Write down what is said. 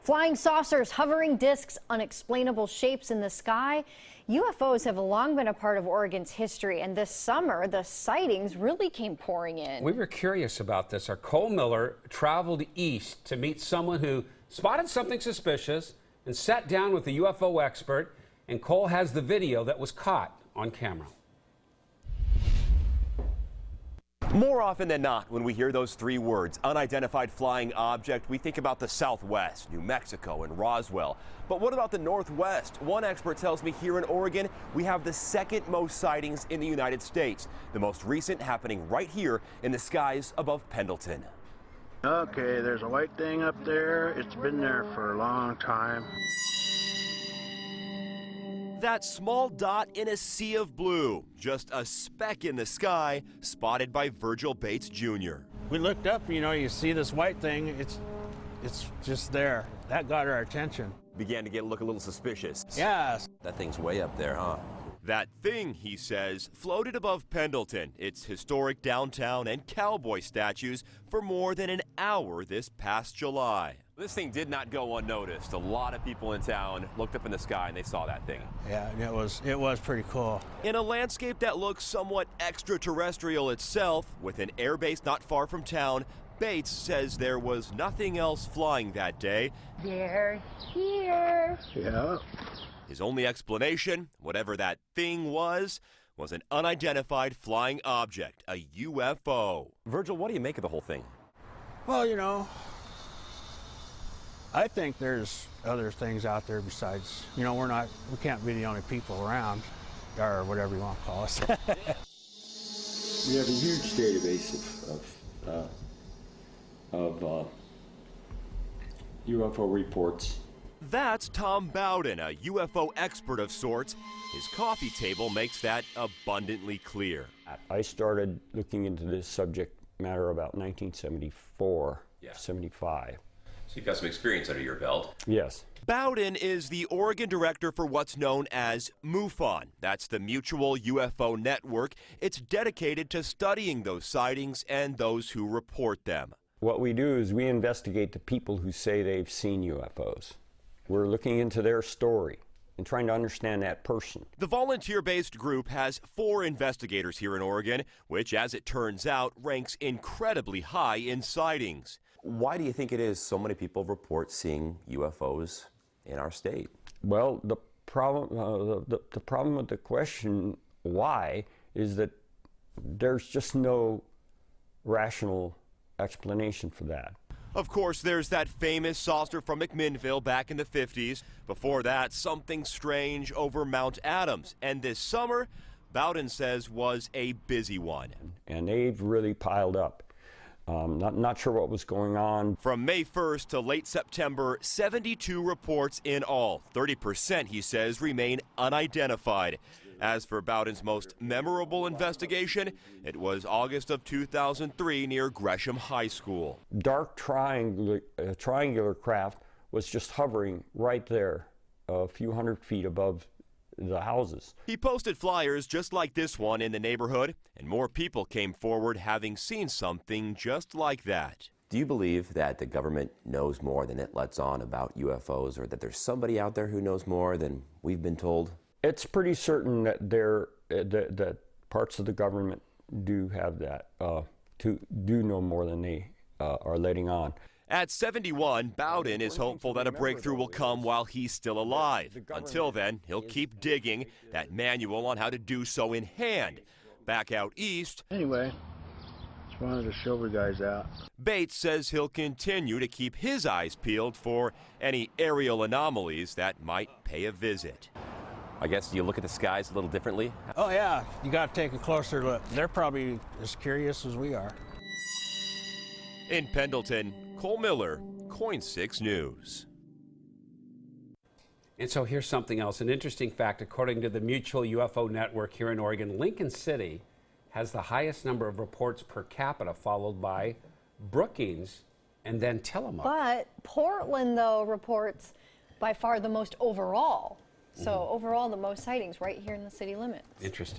Flying saucers, hovering discs, unexplainable shapes in the sky. UFOs have long been a part of Oregon's history, and this summer, the sightings really came pouring in. We were curious about this. Our Cole Miller traveled east to meet someone who spotted something suspicious and sat down with a UFO expert, and Cole has the video that was caught on camera. More often than not, when we hear those three words, unidentified flying object, we think about the Southwest, New Mexico, and Roswell. But what about the Northwest? One expert tells me here in Oregon, we have the second most sightings in the United States. The most recent happening right here in the skies above Pendleton. Okay, there's a white thing up there. It's been there for a long time. That small dot in a sea of blue, just a speck in the sky, spotted by Virgil Bates Jr. We looked up, you see this white thing, it's just there. That got our attention. Began to look a little suspicious. Yes. That thing's way up there, huh? That thing, he says, floated above Pendleton, its historic downtown and cowboy statues, for more than an hour this past July. This thing did not go unnoticed. A lot of people in town looked up in the sky and they saw that thing. Yeah, it was pretty cool. In a landscape that looks somewhat extraterrestrial itself, with an airbase not far from town, Bates says there was nothing else flying that day. They're here. Yeah. His only explanation, whatever that thing was an unidentified flying object, a UFO. Virgil, what do you make of the whole thing? Well, I think there's other things out there besides, we can't be the only people around, or whatever you want to call us. We have a huge database of UFO reports. That's Tom Bowden, a UFO expert of sorts. His coffee table makes that abundantly clear. I started looking into this subject matter about 1974, 75. So you've got some experience under your belt. Yes. Bowden is the Oregon director for what's known as MUFON. That's the Mutual UFO Network. It's dedicated to studying those sightings and those who report them. What we do is we investigate the people who say they've seen UFOs. We're looking into their story and trying to understand that person. The volunteer-based group has 4 investigators here in Oregon, which, as it turns out, ranks incredibly high in sightings. Why do you think it is so many people report seeing UFOs in our state? Well, the problem with the question why is that there's just no rational explanation for that. Of course, there's that famous saucer from McMinnville back in the 50s. Before that, something strange over Mount Adams. And this summer, Bowden says, was a busy one. And they've really piled up. Not sure what was going on. From May 1st to late September, 72 reports in all. 30%, he says, remain unidentified. As for Bowden's most memorable investigation, it was August of 2003 near Gresham High School. Dark triangular craft was just hovering right there, a few hundred feet above the houses. He posted flyers just like this one in the neighborhood, and more people came forward having seen something just like that. Do you believe that the government knows more than it lets on about UFOs, or that there's somebody out there who knows more than we've been told? It's pretty certain that that parts of the government do have that, do know more than they are letting on. At 71, Bowden is hopeful that a breakthrough will come while he's still alive. Until then, he'll keep digging, that manual on how to do so in hand. Back out east, Anyway, just wanted to show you guys out. Bates says he'll continue to keep his eyes peeled for any aerial anomalies that might pay a visit. I guess you look at the skies a little differently? Oh yeah, you got to take a closer look. They're probably as curious as we are. In Pendleton, Cole Miller, KOIN 6 News. And so here's something else. An interesting fact, according to the Mutual UFO Network here in Oregon, Lincoln City has the highest number of reports per capita, followed by Brookings and then Tillamook. But Portland, though, reports by far the most overall. So overall, the most sightings right here in the city limits. Interesting.